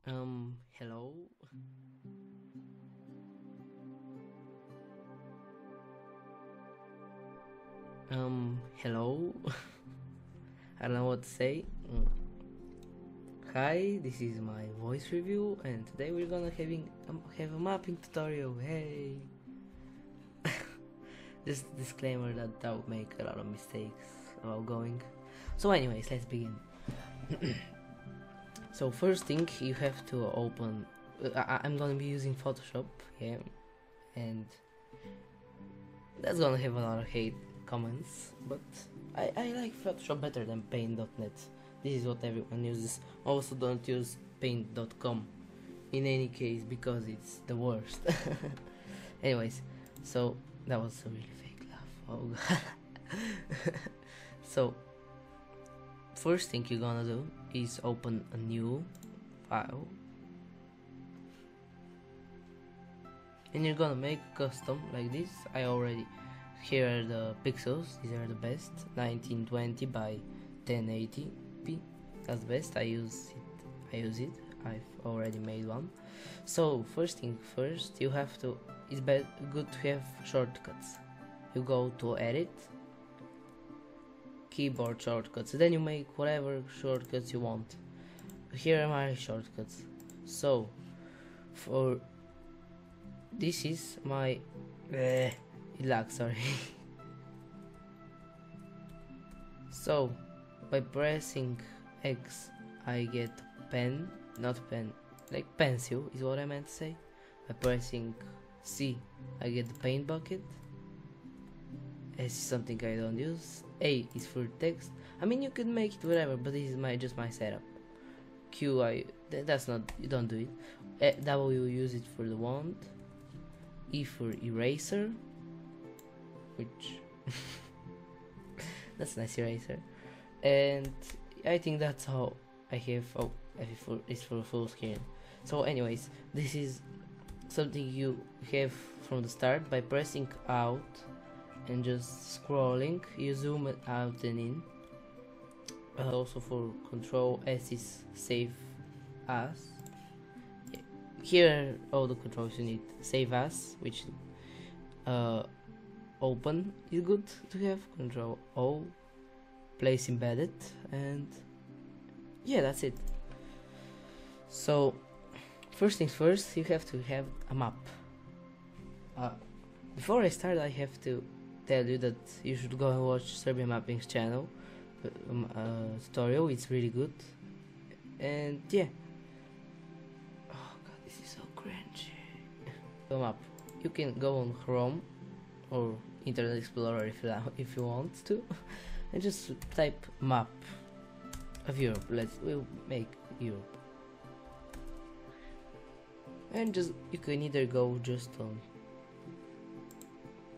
Hello. Hello. I don't know what to say. Hi, this is my voice review, and today we're gonna have a mapping tutorial. Hey. Just a disclaimer that I will make a lot of mistakes while going. So, anyways, let's begin. So, first thing you have to open. I'm gonna be using Photoshop, yeah, and that's gonna have a lot of hate comments, but I like Photoshop better than Paint.net. This is what everyone uses. Also, don't use Paint.com in any case because it's the worst. Anyways, so that was a really fake laugh. Oh god. So, first thing you're gonna do is open a new file, and you're gonna make custom like this. Here are the pixels. These are the best, 1920 by 1080p. That's best. I use it. I've already made one. So first thing first, it's good to have shortcuts. You go to edit, keyboard shortcuts, then you make whatever shortcuts you want. Here are my shortcuts. So for this is my it lags, sorry. So by pressing X I get pen, not pen, like pencil is what I meant to say. By pressing C I get the paint bucket. S is something I don't use. A is for text. I mean, you can make it whatever, but this is just my setup. Q that's not, you don't do it. W use it for the wand. E for eraser, which that's a nice eraser, and I think that's how I have. Oh, it's for full screen. So anyways, this is something you have from the start. By pressing out and just scrolling, you zoom it out and in. Also for control S is save as. Here are all the controls you need. Save as, which open is good to have. Control O, place embedded, and yeah, that's it. So first things first, you have to have a map. Before I start, I have to tell you that you should go and watch Serbian Mapping's channel tutorial. It's really good, and yeah. Map. You can go on Chrome or Internet Explorer if you want to, and just type map of Europe. We'll make Europe, and you can either go just on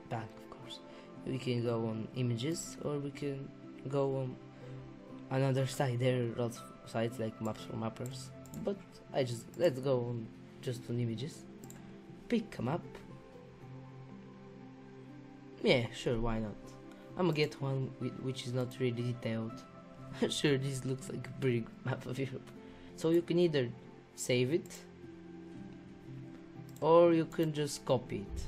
back, of course. We can go on images, or we can go on another site. There are lots of sites like Maps for Mappers, but let's go on just on images. Pick a map. Yeah, sure, why not? I'm gonna get one which is not really detailed. Sure, this looks like a big map of Europe. So you can either save it, or you can just copy it.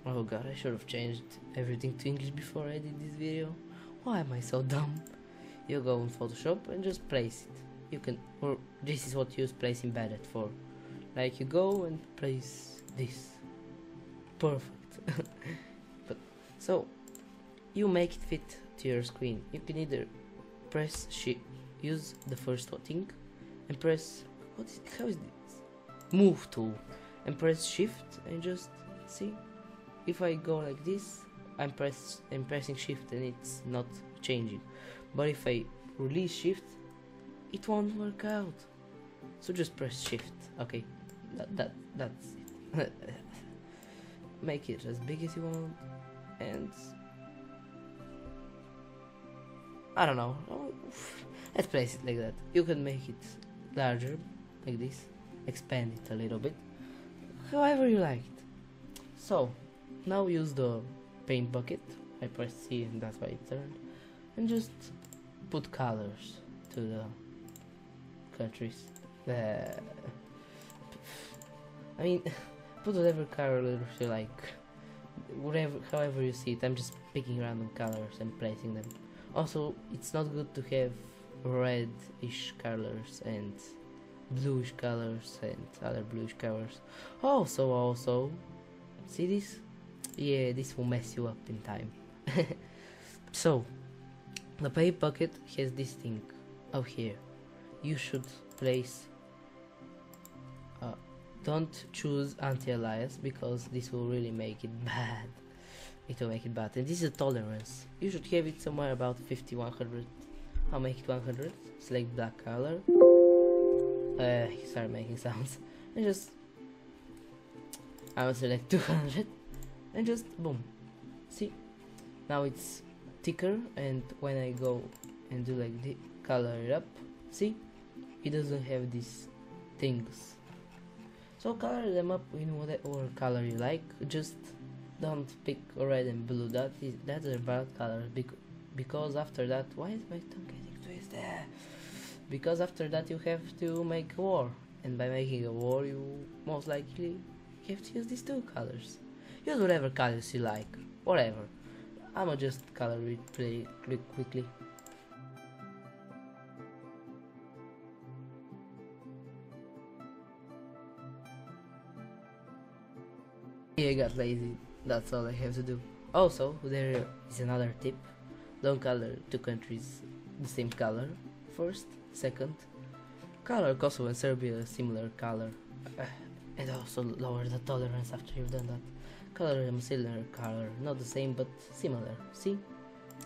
Oh god, I should have changed everything to English before I did this video. Why am I so dumb? You go on Photoshop and just place it. Or this is what you use place embedded for. Like, you go and place this. Perfect. But so you make it fit to your screen. You can either press shift, use the first thing, and press how is this? Move tool, and press shift and just see. If I go like this, I'm pressing shift and it's not changing. But if I release shift, it won't work out. So just press shift. Okay. That's it. Make it as big as you want, and I don't know. Let's place it like that. You can make it larger, like this. Expand it a little bit, however you like it. So now use the paint bucket. I press C and that's why it turned. And just put colors to the countries. Uh, I mean, put whatever color you like, whatever, however you see it. I'm just picking random colors and placing them. Also, it's not good to have red-ish colors and bluish colors and other bluish colors. Also, see this? Yeah, this will mess you up in time. So, the paper bucket has this thing up here. You should place. Don't choose anti-alias because this will really make it bad. It will make it bad. And this is a tolerance. You should have it somewhere about 50, 100. I'll make it 100. Select black color. Start making sounds. And just. I will select 200. And just boom. See? Now it's thicker. And when I go and do like this, color it up. See? It doesn't have these things. So color them up in whatever color you like. Just don't pick red and blue. That's a bad color because after that, why is my tongue getting twisted? Because after that you have to make a war, and by making a war you most likely have to use these two colors. Use whatever colors you like, whatever. I'ma just color it pretty quickly. I got lazy, that's all I have to do. Also, there is another tip. Don't color two countries the same color. First, second, color Kosovo and Serbia a similar color. And also lower the tolerance after you've done that. Color them a similar color, not the same but similar, see?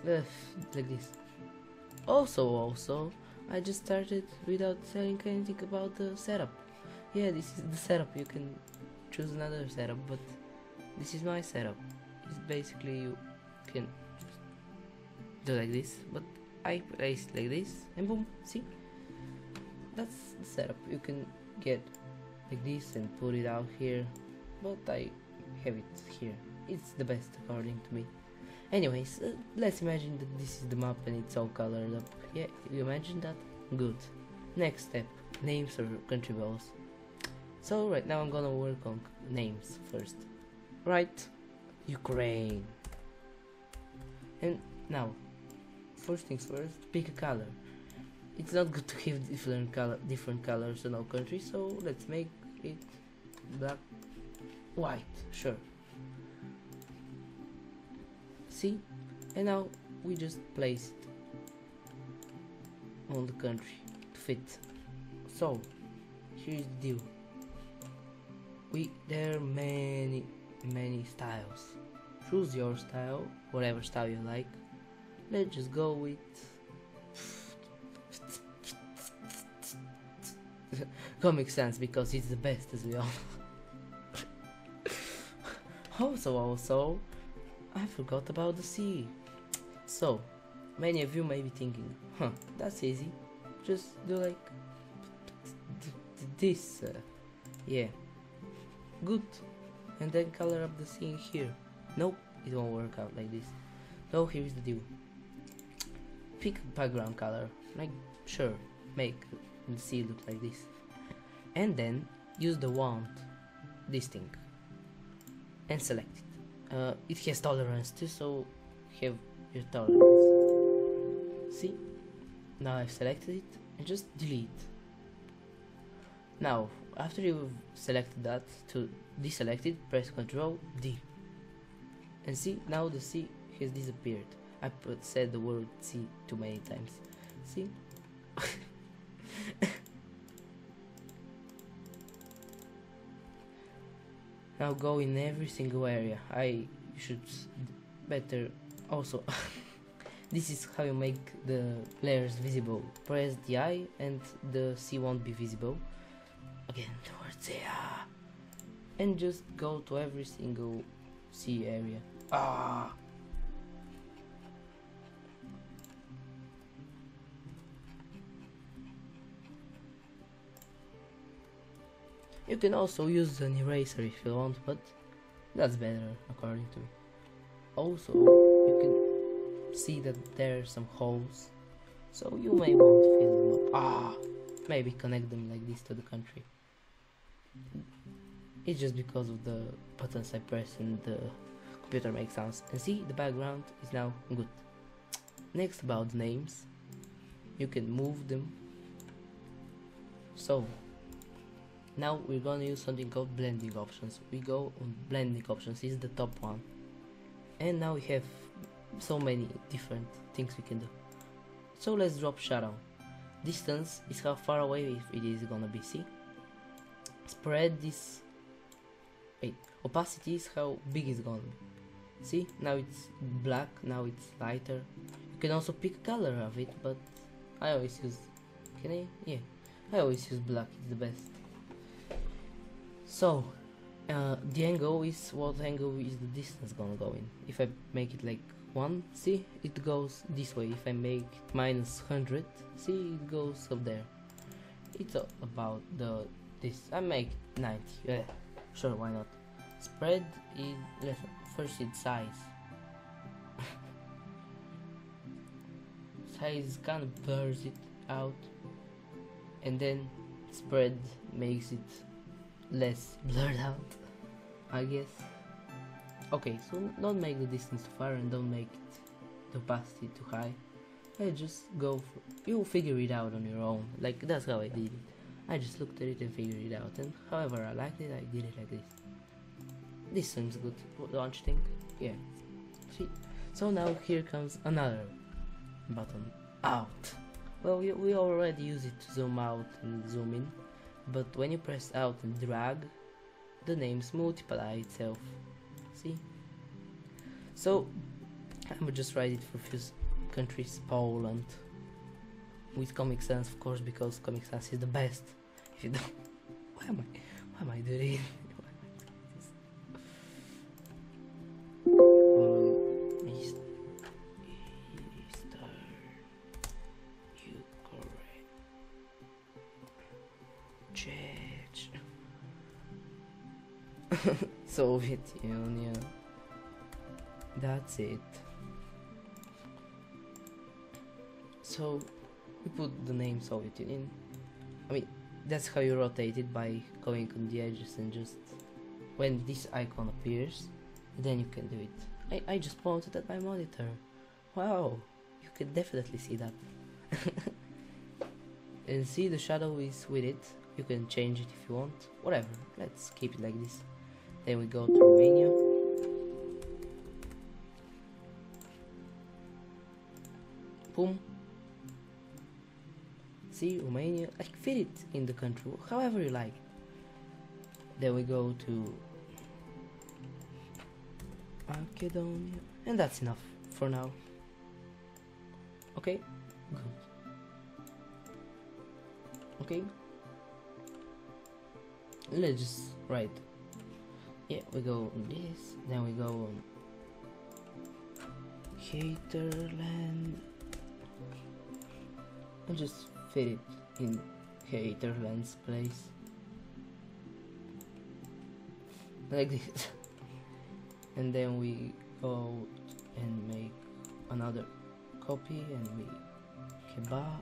Like this. Also, I just started without saying anything about the setup. Yeah, this is the setup, you can choose another setup, but this is my setup. It's basically you can do like this, but I place like this and boom, see? That's the setup. You can get like this and put it out here, but I have it here. It's the best according to me. Anyways, let's imagine that this is the map and it's all colored up. Yeah, you imagine that? Good. Next step, names or country balls. So right now I'm gonna work on names first. Right, Ukraine. And now, first things first, pick a color. It's not good to have different colors in all countries, so let's make it black, white, sure. See? And now we just place it on the country to fit. So, here's the deal. There are many styles. Choose your style, whatever style you like. Let's just go with Comic Sans because it's the best, as we all know. Also, I forgot about the sea. So, many of you may be thinking, that's easy. Just do like this. Yeah. Good. And then color up the scene here. Nope, it won't work out like this. So here is the deal. Pick a background color, like sure, make the sea look like this. And then use the wand, this thing, and select it. It has tolerance too, so have your tolerance. See? Now I've selected it and just delete. Now, after you've selected that, to deselect it, press Ctrl D. And see, now the C has disappeared. I said the word C too many times. See? Now go in every single area. You should better also. This is how you make the layers visible. Press the I and the C won't be visible. Again towards the and just go to every single C area. You can also use an eraser if you want, but that's better according to me. Also, you can see that there are some holes, so you may want to fill them up. maybe connect them like this to the country. It's just because of the buttons I press and the computer makes sounds. And see, the background is now good. Next, about the names, you can move them. So now we're gonna use something called blending options. We go on blending options, is the top one, and now we have so many different things we can do. So let's drop shadow. Distance is how far away it is gonna be. See, spread is, wait, opacity is how big it's gonna be. See, now it's black, now it's lighter. You can also pick color of it, but I always use, can I? Yeah, I always use black, it's the best. So the angle is, what angle is the distance gonna go in? If I make it like 1, see, it goes this way. If I make it minus 100, see, it goes up there. It's about this. I make 90, yeah, sure, why not? Spread is, first it's size. Size kind of blurs it out, and then spread makes it less blurred out, I guess. Okay, so don't make the distance too far and don't make it the opacity too high. I just go for, you'll figure it out on your own. Like, that's how I did it. I just looked at it and figured it out, and however I liked it, I did it like this. This seems good, don't you think? Yeah. See? So now here comes another button, out. Well, we already use it to zoom out and zoom in, but when you press out and drag, the names multiply itself. See? So I will just write it for a few countries. Poland, with Comic Sans, of course, because Comic Sans is the best. If you don't, why am I doing it? Soviet Union. That's it. So we put the name Soviet Union. I mean, that's how you rotate it, by going on the edges, and just when this icon appears, then you can do it. I just pointed at my monitor. Wow, you can definitely see that. And see, the shadow is with it. You can change it if you want. Whatever, let's keep it like this. Then we go to Romania. Boom. See, Romania. I fit it in the country, however you like. Then we go to Macedonia. And that's enough for now. Okay? Good. Okay? Let's just write. Yeah, we go on this, then we go on Haterland, and just fit it in Haterland's place, like this. And then we go and make another copy, and we kebab.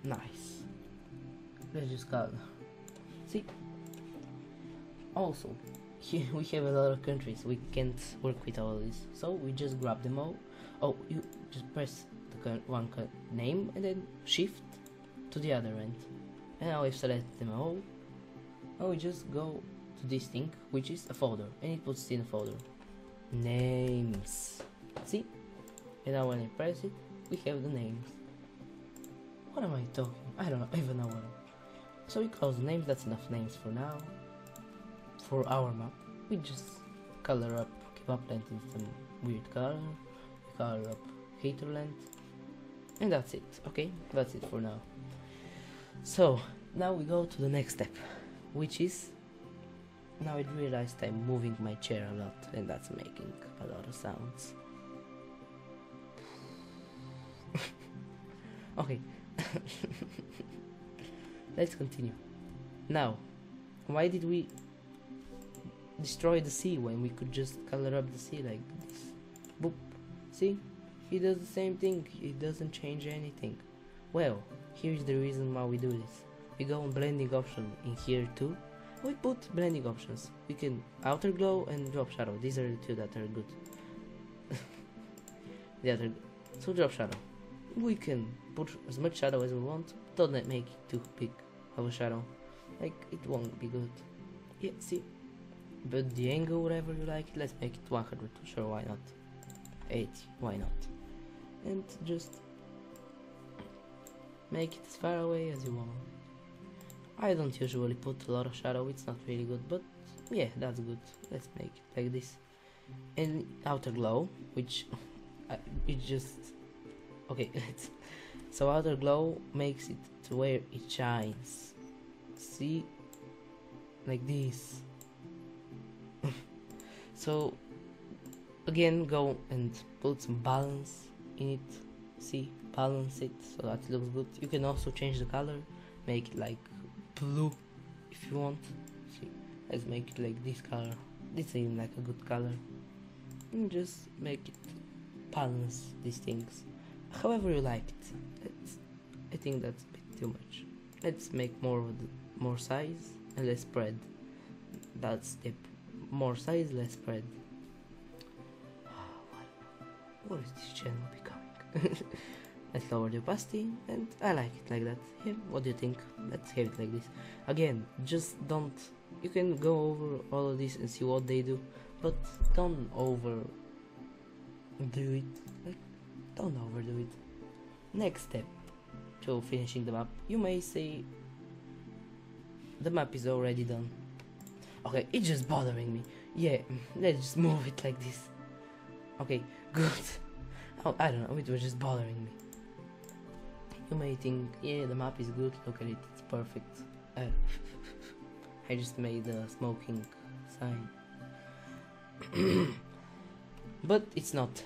Nice. Let's just call it. See, also here we have a lot of countries, we can't work with all of this, so we just grab them all. Oh, you just press the one name and then shift to the other end, and now we've selected them all. Now we just go to this thing, which is a folder, and it puts it in a folder, names. See, and now when I press it, we have the names. What am I talking? I don't even know what I'm. So we close the names, that's enough names for now. For our map, we just color up Kebabland in some weird color, we color up Haterland, and that's it. Okay, that's it for now. So now we go to the next step, which is, now I realized I'm moving my chair a lot, and that's making a lot of sounds. Okay. Let's continue. Now, why did we destroy the sea when we could just color up the sea like this? Boop. See? he does the same thing, he doesn't change anything. Well, here's the reason why we do this. We go on blending option in here too. We put blending options. We can outer glow and drop shadow. These are the two that are good. So drop shadow. We can put as much shadow as we want. Don't make it too big of a shadow. Like, it won't be good. Yeah, see? But the angle, whatever you like, let's make it 100. Sure, why not? 80, why not? And just make it as far away as you want. I don't usually put a lot of shadow, it's not really good, but yeah, that's good. Let's make it like this. And outer glow, which it just okay. So outer glow makes it to where it shines. See, like this. So again, go and put some balance in it. See, balance it so that it looks good. You can also change the color, make it like blue if you want. See, let's make it like this color. This seems like a good color. And just make it balance these things however you like it. I think that's a bit too much. Let's make more size and less spread. That's the more size, less spread. What is this channel becoming? Let's lower the opacity, and I like it like that. Yeah, what do you think? Let's have it like this. Again, just don't. You can go over all of this and see what they do, but don't overdo it. Like, don't overdo it. Next step to finishing the map. You may say the map is already done. Okay, it's just bothering me. Yeah, let's just move it like this. Okay, good. Oh, I don't know, it was just bothering me. You may think, yeah, the map is good, look at it, it's perfect. I just made a smoking sign. But it's not.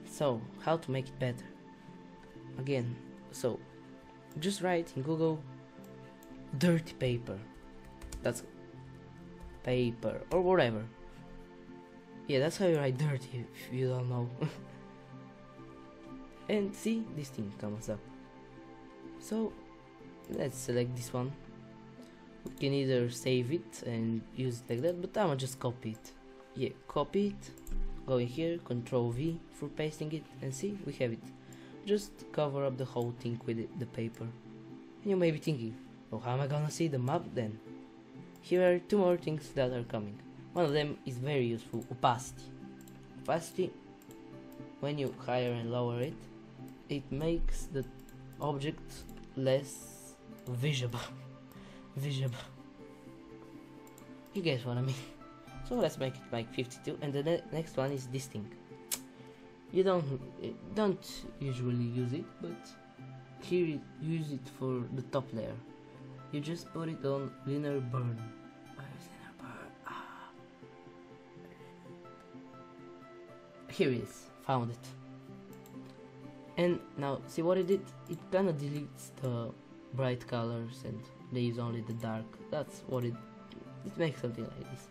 So, how to make it better? Again, so, just write in Google, dirty paper. That's paper, or whatever. Yeah, that's how you write dirty, if you don't know. And see, this thing comes up. So, let's select this one. We can either save it and use it like that, but I'ma just copy it. Yeah, copy it, go in here, Ctrl V for pasting it, and see, we have it. Just cover up the whole thing with the paper. And you may be thinking, oh, how am I gonna see the map then? Here are two more things that are coming. One of them is very useful, opacity. Opacity, when you higher and lower it, it makes the object less visible. You guys what I mean. So let's make it like 52, and the next one is this thing. You don't usually use it, but here use it for the top layer. You just put it on linear burn. Where is linear burn? Ah. Here it is, found it. And now see what it did? It kinda deletes the bright colors and leaves only the dark. That's what it makes something like this.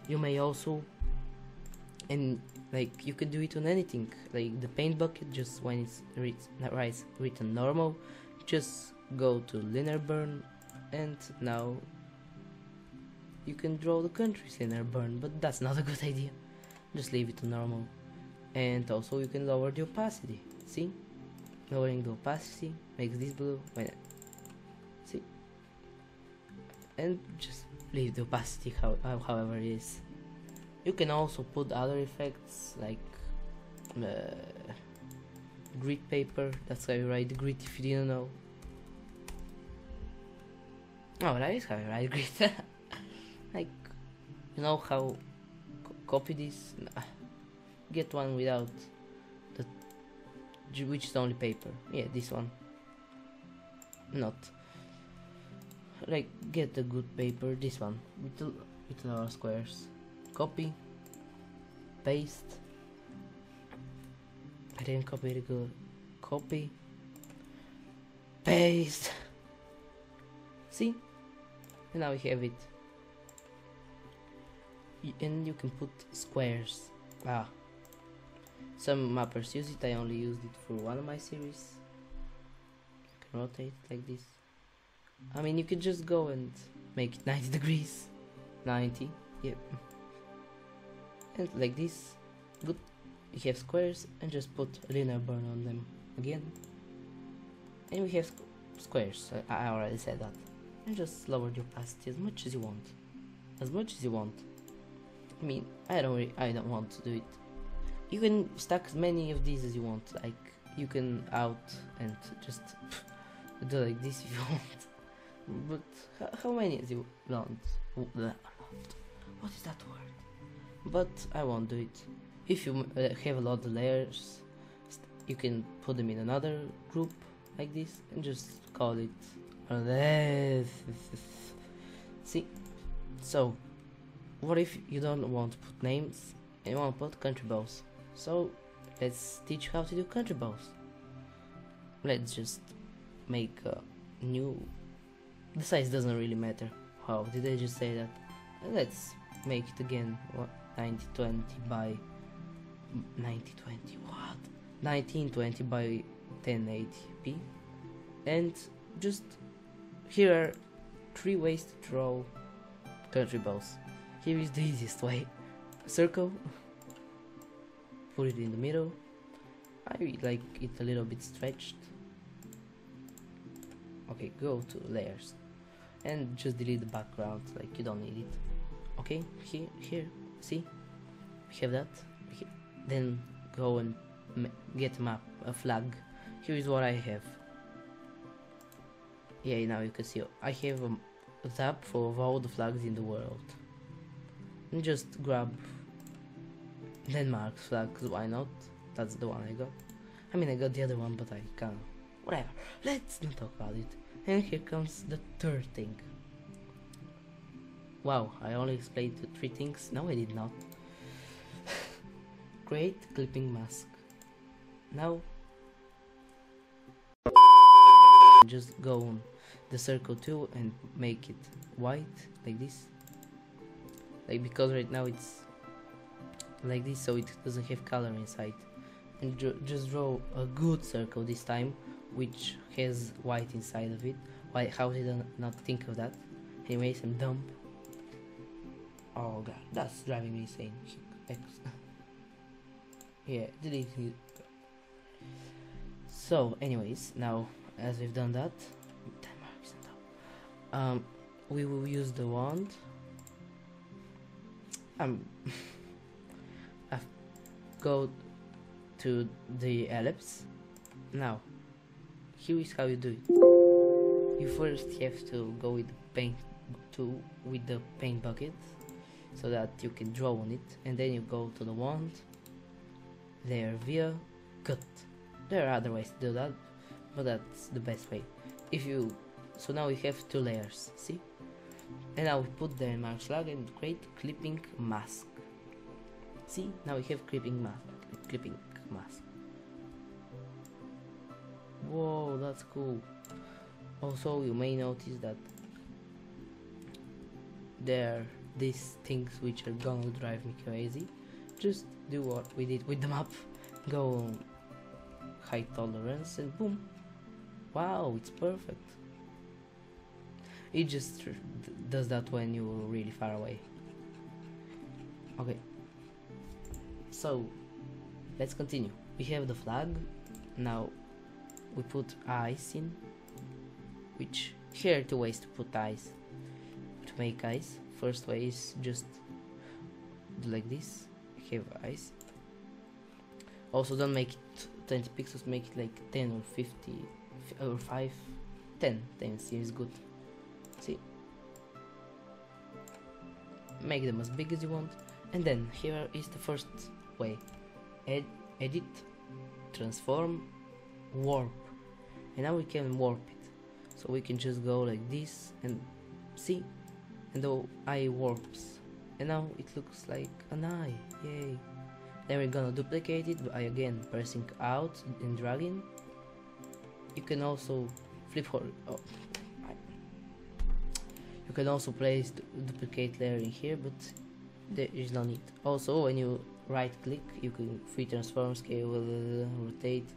You may also, and like you could do it on anything, like the paint bucket. Just when it's written normal, just go to linear burn, and now you can draw the countries linear burn, but that's not a good idea. Just leave it to normal. And also you can lower the opacity. See, lowering the opacity makes this blue. See, and just leave the opacity however it is. You can also put other effects like grit paper. That's how you write grit if you didn't know. Oh, that is how you write grit. Like, you know how copy this? Get one without the, which is only paper. Yeah, this one. Not. Like, get the good paper, this one, with our squares. Copy, paste. I didn't copy it good. Copy, paste. See? And now we have it. And you can put squares. Some mappers use it, I only used it for one of my series. You can rotate it like this. I mean, you could just go and make it 90 degrees. 90, yep. And like this, good. We have squares and just put a linear burn on them again. And we have squares, I already said that. And just lower the opacity as much as you want. As much as you want. I mean, I don't want to do it. You can stack as many of these as you want, like you can out and just do like this if you want. But how many as you want? What is that word? But I won't do it. If you have a lot of layers, you can put them in another group like this and just call it see. So what if you don't want to put names and you want to put country bows? So let's teach you how to do country bows. Let's just make a new, the size doesn't really matter. How did I just say that? Let's make it again 9020 by 9020, what? 1920 by 1080p. And just here are 3 ways to draw country bows. Here is the easiest way. Circle, put it in the middle. I like it a little bit stretched. Okay, go to layers and just delete the background, like you don't need it. Okay, here, see, we have that. Then go and get a map, a flag. Here is what I have. Yeah, now you can see I have a tab for all the flags in the world. And just grab Denmark's flag, cause why not? That's the one I got. I mean, I got the other one, but I can't. Whatever. Let's not talk about it. And here comes the third thing. Wow, I only explained the 3 things. No, I did not. Create clipping mask. Now just go on the circle tool and make it white like this. Like, because right now it's like this, so it doesn't have color inside. And just draw a good circle this time, which has white inside of it. Why? How did I not think of that? Anyways, I'm dumb. Oh god, that's driving me insane. Yeah, delete it. So, anyways, now as we've done that, we will use the wand. Go to the ellipse. Now, here is how you do it. You first have to go with the paint with the paint bucket, so that you can draw on it, and then you go to the wand, layer via, cut. There are other ways to do that, but that's the best way. So now we have 2 layers, see? And now we put the Denmark flag and create clipping mask. See, now we have clipping mask. Whoa, that's cool. Also, you may notice that there are these things which are gonna drive me crazy. Just do what we did with the map. Go on high tolerance and boom. Wow, it's perfect. It just does that when you're really far away. Okay, so let's continue. We have the flag. Now we put eyes in, which here are 2 ways to put eyes, to make eyes. First way is just do like this, have eyes. Also, don't make it 20 pixels, make it like 10 or 50 or 5, 10 seems good. See, make them as big as you want. And then here is the first way: edit, transform, warp. And now we can warp it, so we can just go like this and see, and the eye warps, and now it looks like an eye. Yay! Then we're gonna duplicate it by again pressing out and dragging. You can also you can also place the duplicate layer in here, but there is no need. Also, when you right click, you can free transform, scale, rotate,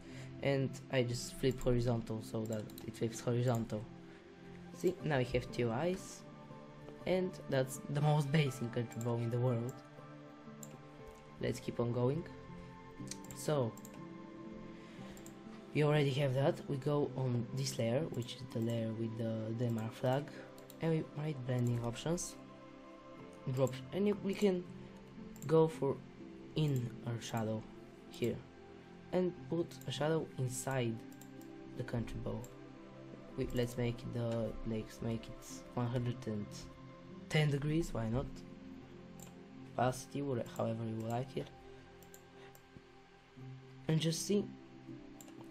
and I just flip horizontal so that it flips horizontal. See, now we have two eyes, and that's the most basic country bow in the world. Let's keep on going. So we already have that. We go on this layer, which is the layer with the Denmark flag, and we write blending options, drop, and we can go for inner shadow here and put a shadow inside the country bow. Let's make it make it 110 degrees, why not? Opacity, or however you like it. And just see,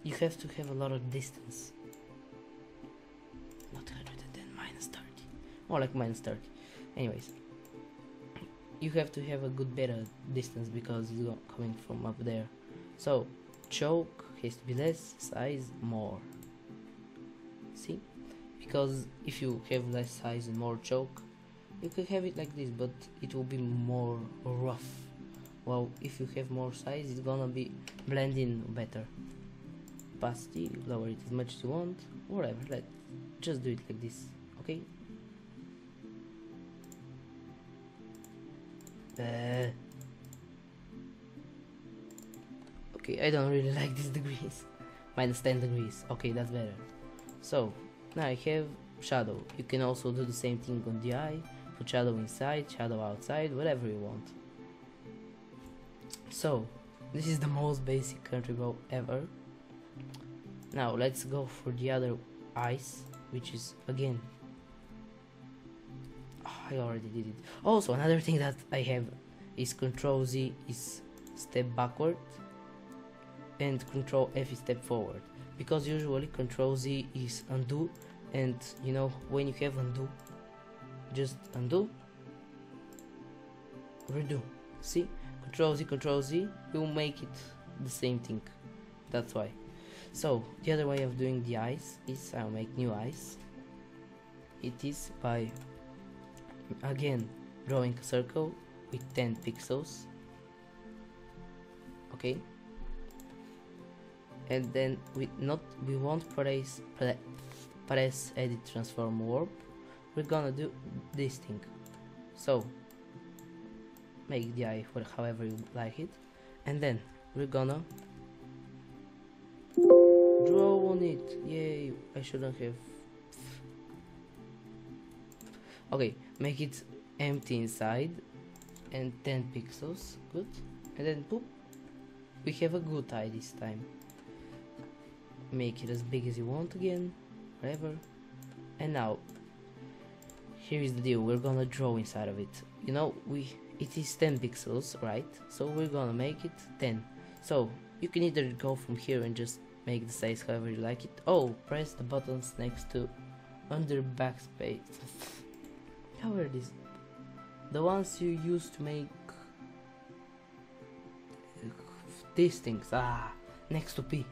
you have to have a lot of distance. Not 110, minus 30. More like minus 30. Anyways, you have to have a good better distance because it's coming from up there. So choke has to be less, size more. See, because if you have less size and more choke, you can have it like this, but it will be more rough. Well, if you have more size, it's gonna be blend in better. Opacity, lower it as much as you want, whatever. Let's just do it like this, okay? Okay, I don't really like these degrees. Minus 10 degrees. Okay, that's better. So now I have shadow. You can also do the same thing on the eye. Put shadow inside, shadow outside, whatever you want. So this is the most basic country bow ever. Now let's go for the other eyes, which is again, I already did it. Also, another thing that I have is Control Z is step backward and Control F is step forward, because usually Control Z is undo, and you know, when you have undo, just undo, redo. See, Control Z will make it the same thing. That's why. So the other way of doing the eyes is I'll make new eyes. It is by again drawing a circle with 10 pixels, okay, and then we won't press edit transform warp. We're gonna do this thing. So make the eye however you like it, and then we're gonna draw on it. Yay, I shouldn't have. Okay, make it empty inside and 10 pixels, good, and then boop, we have a good eye this time. Make it as big as you want again, whatever. And now here is the deal, we're gonna draw inside of it. You know, it is 10 pixels, right? So we're gonna make it 10. So you can either go from here and just make the size however you like it. Oh, press the buttons next to under backspace. How are these? The ones you use to make these things. Next to P.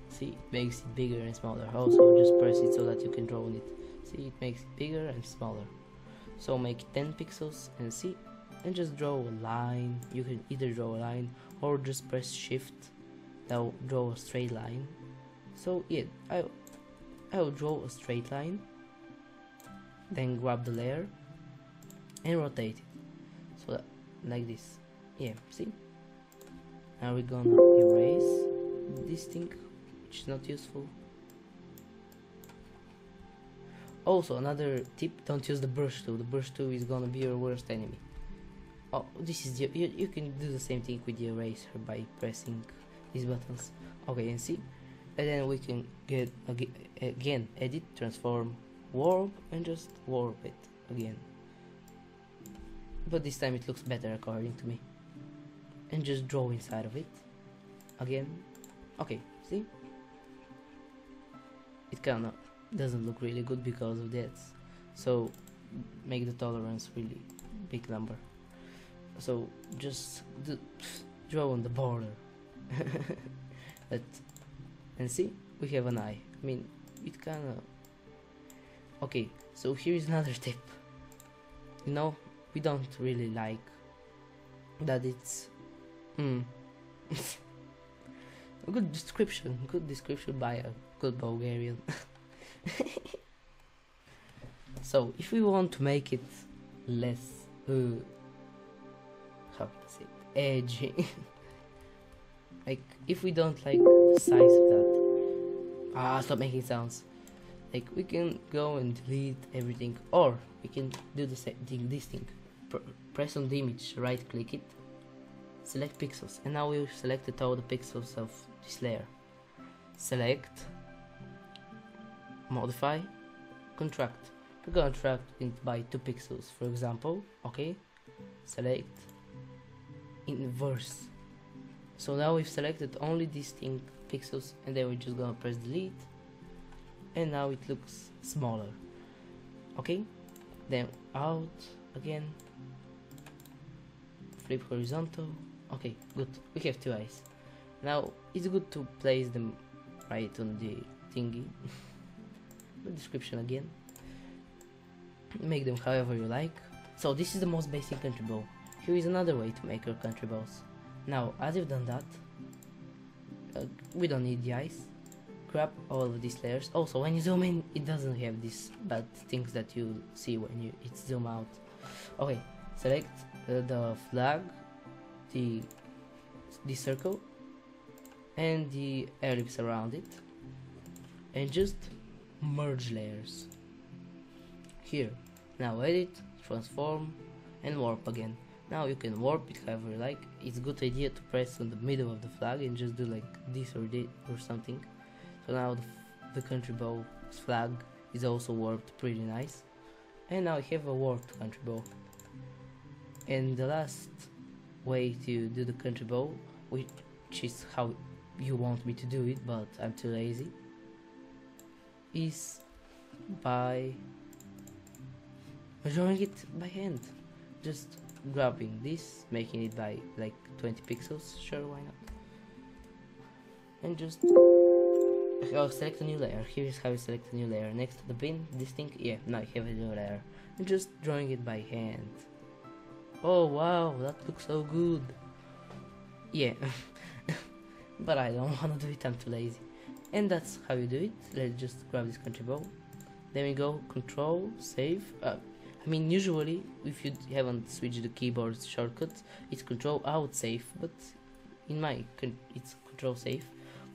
See, it makes it bigger and smaller. Also, just press it so that you can draw on it. See, it makes it bigger and smaller. So make it 10 pixels and see, and just draw a line. You can either draw a line or just press shift. That will draw a straight line. So yeah, I will draw a straight line. Then grab the layer and rotate it, so that, like this. Yeah, see? Now we're gonna erase this thing, which is not useful. Also, another tip, don't use the brush tool. The brush tool is gonna be your worst enemy. Oh, this is you can do the same thing with the eraser by pressing these buttons. Okay, and see? And then we can get again edit, transform, warp, and just warp it again. But this time it looks better according to me. And just draw inside of it again. Okay, see? It kinda doesn't look really good because of that. So make the tolerance really big number. So just draw on the border. And see, we have an eye. I mean, it kinda. Okay, so here is another tip. You know, we don't really like that it's a good description by a good Bulgarian. So if we want to make it less how to say it, edgy, like if we don't like the size of that, stop making sounds, like we can go and delete everything, or we can do the same thing, this thing, press on the image, right click it, select pixels, and now we've selected all the pixels of this layer. Select, modify, contract. We're gonna contract it by 2 pixels, for example. Okay, select, inverse. So now we've selected only these thing pixels, and then we're just gonna press delete, and now it looks smaller. Okay, then out again, flip horizontal. Okay, good, we have 2 eyes. Now it's good to place them right on the thingy. The description again, make them however you like. So this is the most basic country bow. Here is another way to make your country bows. Now as you've done that, we don't need the eyes. Grab all of these layers. Also when you zoom in, it doesn't have these bad things that you see when it's zoom out. Okay, select the flag, the circle, and the ellipse around it, and just merge layers. Here, now edit, transform, and warp again. Now you can warp it however you like. It's a good idea to press on the middle of the flag and just do like this or something. So now the country bow flag is also warped pretty nice. And now I have a warped country bow. And the last way to do the country bow, which is how you want me to do it, but I'm too lazy, is by drawing it by hand. Just grabbing this, making it by like 20 pixels, sure, why not? And just I'll select a new layer. Here is how you select a new layer. Next to the bin, this thing, yeah, now I have a new layer. And just drawing it by hand. Oh wow, that looks so good. Yeah. But I don't wanna do it, I'm too lazy. And that's how you do it. Let's just grab this country bow. Then we go Control, Save. I mean, usually, if you haven't switched the keyboard shortcut, it's Control Alt Save, but in my it's Control Save.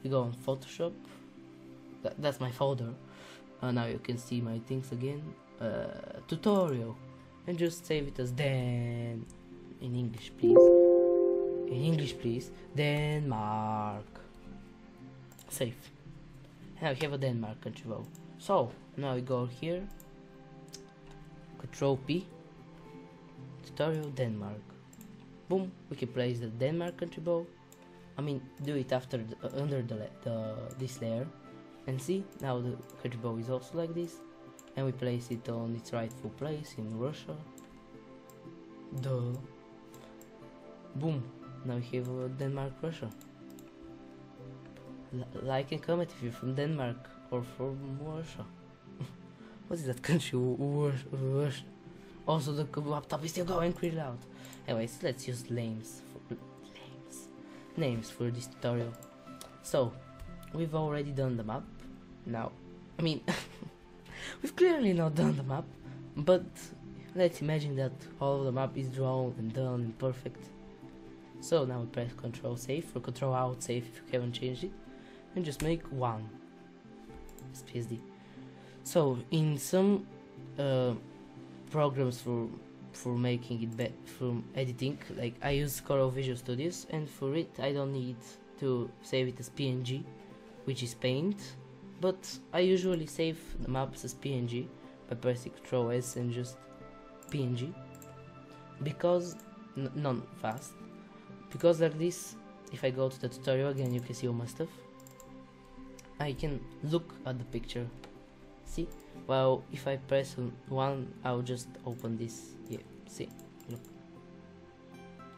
We go on Photoshop. That's my folder. Now you can see my things again. Tutorial, and just save it as Dan. In English, please. In English, please. Denmark. Save. Now we have a Denmark country bow. So now we go here. Control P, tutorial Denmark. Boom, we can place the Denmark country bow. I mean, do it after under this layer, and see, now the country bow is also like this, and we place it on its rightful place in Russia. Boom, now we have Denmark, Russia. Like and comment if you're from Denmark or from Russia. What is that country? Also, the laptop is still going pretty loud. Anyways, let's use names for this tutorial. So, we've already done the map. Now, I mean, we've clearly not done the map, but let's imagine that all of the map is drawn and done and perfect. So now we press Control Save or Control Alt Save if you haven't changed it, and just make one. Space D. So in some programs for making it from editing, like I use Corel Visual Studios, and for it I don't need to save it as PNG, which is Paint, but I usually save the maps as PNG by pressing Ctrl S and just PNG, because non-fast, because like this, if I go to the tutorial again, you can see all my stuff. I can look at the picture. See? Well, if I press on one, I'll just open this. Yeah, see? Look.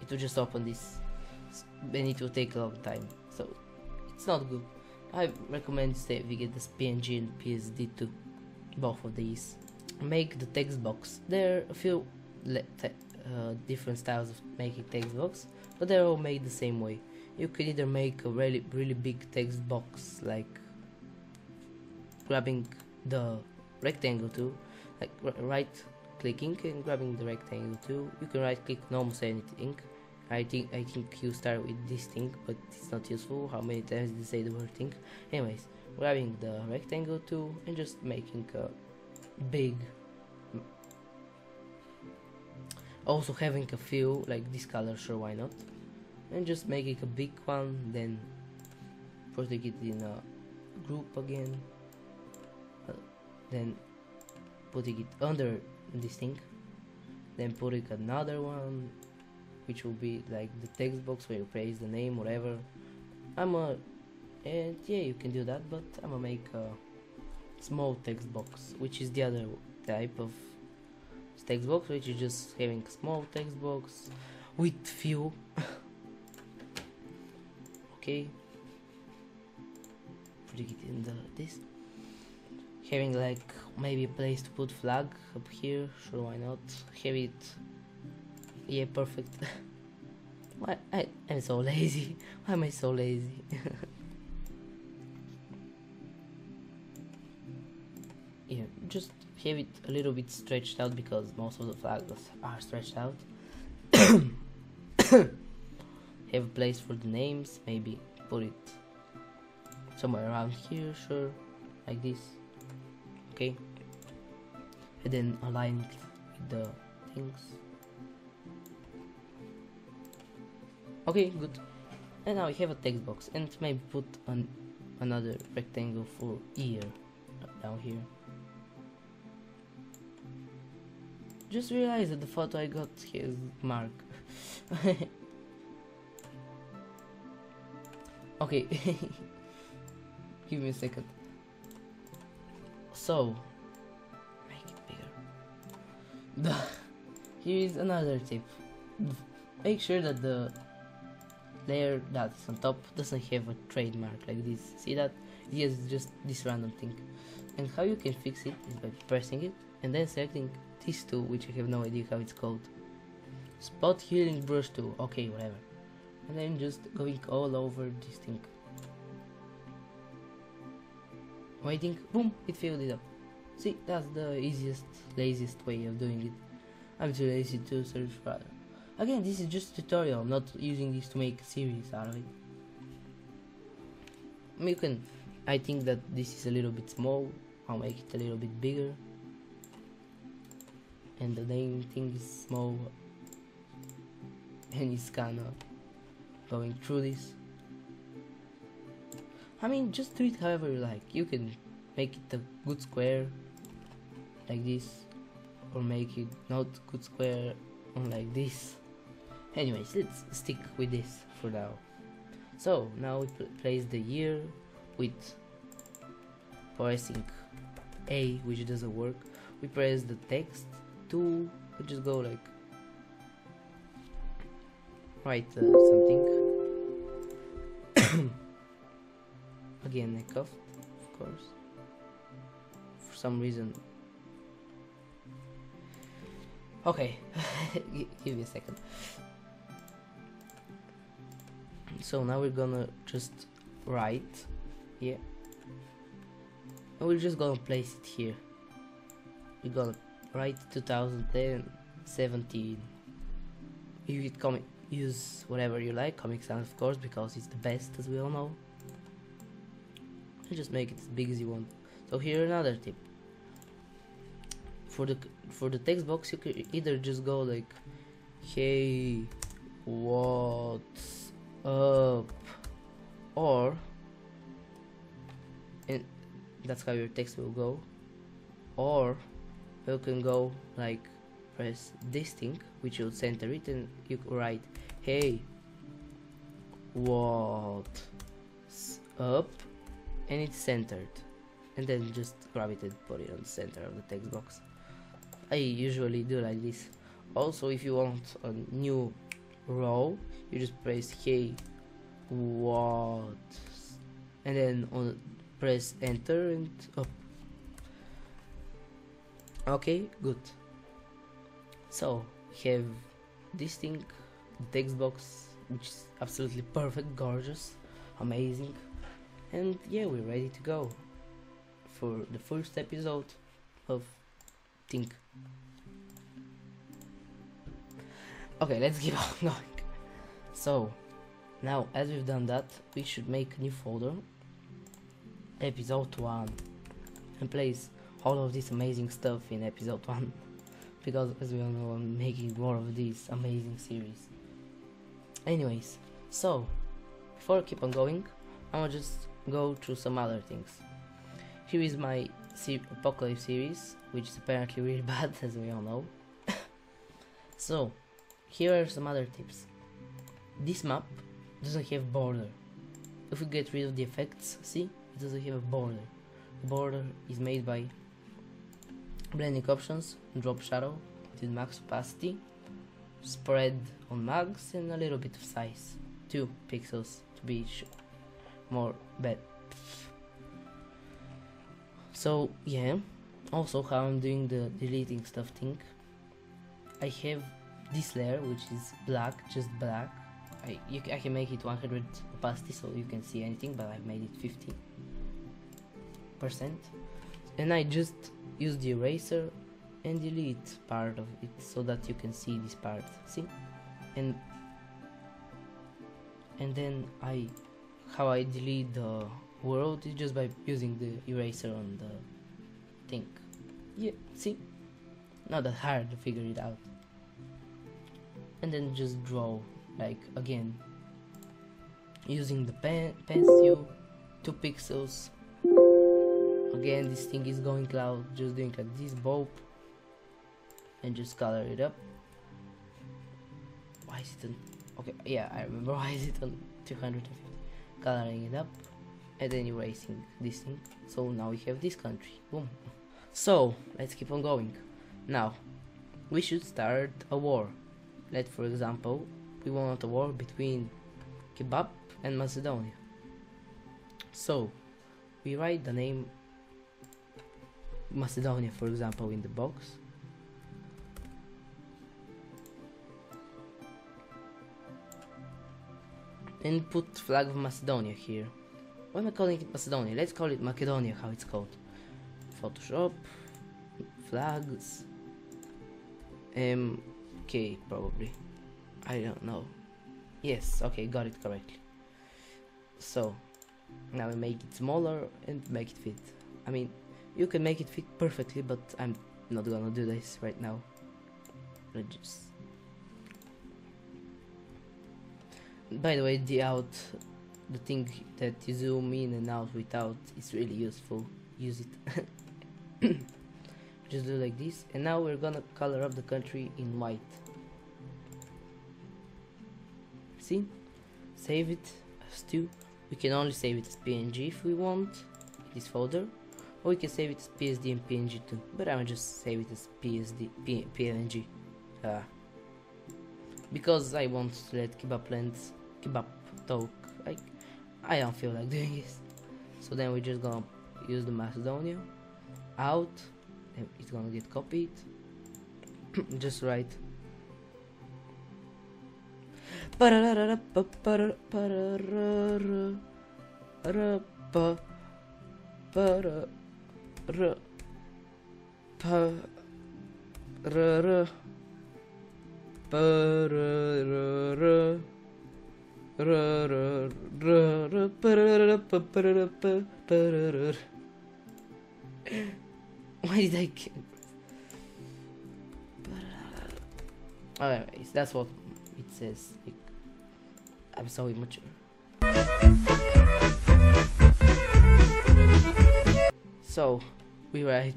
It will just open this. And it will take a long time. So, it's not good. I recommend saving it as PNG and PSD too. Both of these. Make the text box. There are a few different styles of making text box, but they're all made the same way. You can either make a really big text box, like grabbing the rectangle tool, like right clicking and grabbing the rectangle tool. You can right click on almost anything. I think you start with this thing, but it's not useful. How many times did you say the word thing? Anyways, grabbing the rectangle tool and just making a big, also having a few like this color, sure, why not, and just making a big one, then putting it in a group again, then putting it under this thing, then putting another one which will be like the text box where you place the name, whatever. And yeah, you can do that, but I'm gonna make a small text box, which is the other type of text box, which is just having a small text box with few okay, putting it in this, having like maybe a place to put flag up here, sure, why not, have it, yeah, perfect. I'm so lazy. Why am I so lazy? Yeah, just have it a little bit stretched out because most of the flags are stretched out. Have a place for the names, maybe put it somewhere around here, sure, like this, okay, and then align it with the things. Okay, good. And now we have a text box, and maybe put another rectangle for ear down here. Just realized that the photo I got has mark. Okay, give me a second. So, make it bigger. Here is another tip. Make sure that the layer that's on top doesn't have a trademark like this. See that? It has just this random thing. And how you can fix it is by pressing it and then selecting this tool, which I have no idea how it's called. Spot healing brush tool, okay, whatever. And then just going all over this thing. Waiting, boom, it filled it up. See, that's the easiest, laziest way of doing it. I'm too lazy to search for other. Again, this is just a tutorial, I'm not using this to make a series out of it. You can, I think that this is a little bit small, I'll make it a little bit bigger. And the name thing is small, and it's kinda going through this. I mean, just do it however you like. You can make it a good square, like this, or make it not good square, or like this. Anyways, let's stick with this for now. So now we place the year with pressing A, which doesn't work. We press the text tool, we just go like write something. Again, I coughed, of course, for some reason. Okay, give me a second. So now we're gonna just write, yeah, and we're just gonna place it here. We're gonna write 2010, 17. You can use whatever you like, Comic Sans of course, because it's the best, as we all know. And just make it as big as you want. So here another tip. For the text box, you can either just go like, hey, what's up, or, and that's how your text will go, or you can go like press this thing, which will center it, and you can write, hey, what's up, and it's centered, and then just grab it and put it on the center of the text box. I usually do like this. Also, if you want a new row, you just press hey, what, and then press enter and up. Okay, good. So we have this thing, the text box, which is absolutely perfect, gorgeous, amazing. And yeah, we're ready to go for the first episode of Think. Okay, let's keep on going. So now, as we've done that, we should make a new folder, episode 1, and place all of this amazing stuff in episode 1, because as we all know, I'm making more of this amazing series. Anyways, so before I keep on going, I'll just go through some other things. Here is my Apocalypse series, which is apparently really bad, as we all know. So here are some other tips. This map doesn't have border. If we get rid of the effects, see, it doesn't have a border. The border is made by blending options, drop shadow to max opacity, spread on max, and a little bit of size, 2 pixels to be more better. So yeah, also how I'm doing the deleting stuff thing. I have this layer which is black, just black. I can make it 100 opacity so you can see anything, but I've made it 50%, and I just use the eraser and delete part of it so that you can see this part, see? And then how I delete the world is just by using the eraser on the thing. Yeah, see? Not that hard to figure it out. And then just draw, like, again, using the pencil, 2 pixels. Again, this thing is going cloud, just doing like this bulb, and just color it up. Why is it on? Okay, yeah, I remember why is it on 250. Coloring it up, and then erasing this thing. So now we have this country. Boom. So let's keep on going. Now we should start a war. Let's, for example, we want a war between Kebab and Macedonia. So we write the name Macedonia, for example, in the box. And put flag of Macedonia here. Why am I calling it Macedonia? Let's call it Macedonia, how it's called. Photoshop, flags, MK probably. I don't know. Yes, okay, got it correctly. So now we make it smaller and make it fit. I mean, you can make it fit perfectly, but I'm not gonna do this right now. By the way, the thing that you zoom in and out without is really useful. Use it. Just do like this, and now we're gonna color up the country in white. See? Save it as 2. We can only save it as PNG if we want, in this folder, or we can save it as PSD and PNG too, but I will just save it as PNG. Because I want to let Kebab talk. I don't feel like doing this. So then we're just gonna use the Macedonia out, and it's gonna get copied. Just write why did I get? Anyways, that's what it says. Like, I'm so immature. So we write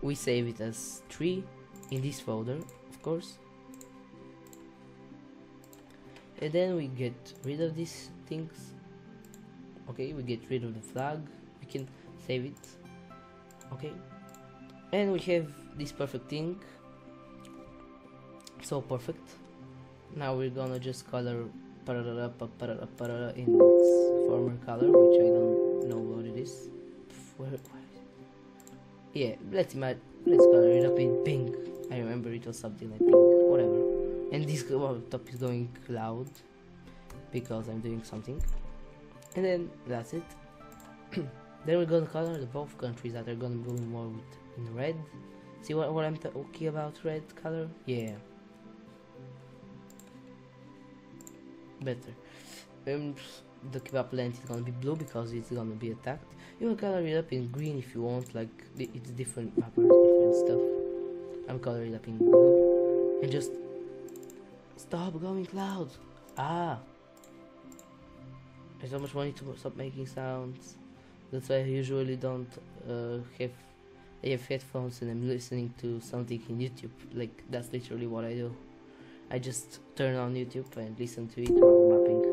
we save it as 3 in this folder, of course, and then we get rid of these things. Okay, we get rid of the flag, we can save it. Okay, and we have this perfect thing, so perfect. Now we're gonna just color in its former color, which I don't know what it is. Where yeah, let's color it up in pink. I remember it was something like pink, whatever. And this top is going loud because I'm doing something. And then that's it. Then we're gonna color the both countries that are gonna go more in red. See what I'm talking about? Red color? Yeah. Better. The kebab land is gonna be blue because it's gonna be attacked. You can color it up in green if you want, like it's different mappers, different stuff. I'm coloring it up in blue. And just stop going loud. Ah. There's so much money to stop making sounds. That's why I usually don't I have headphones and I'm listening to something in YouTube. Like that's literally what I do. I just turn on YouTube and listen to it while mapping.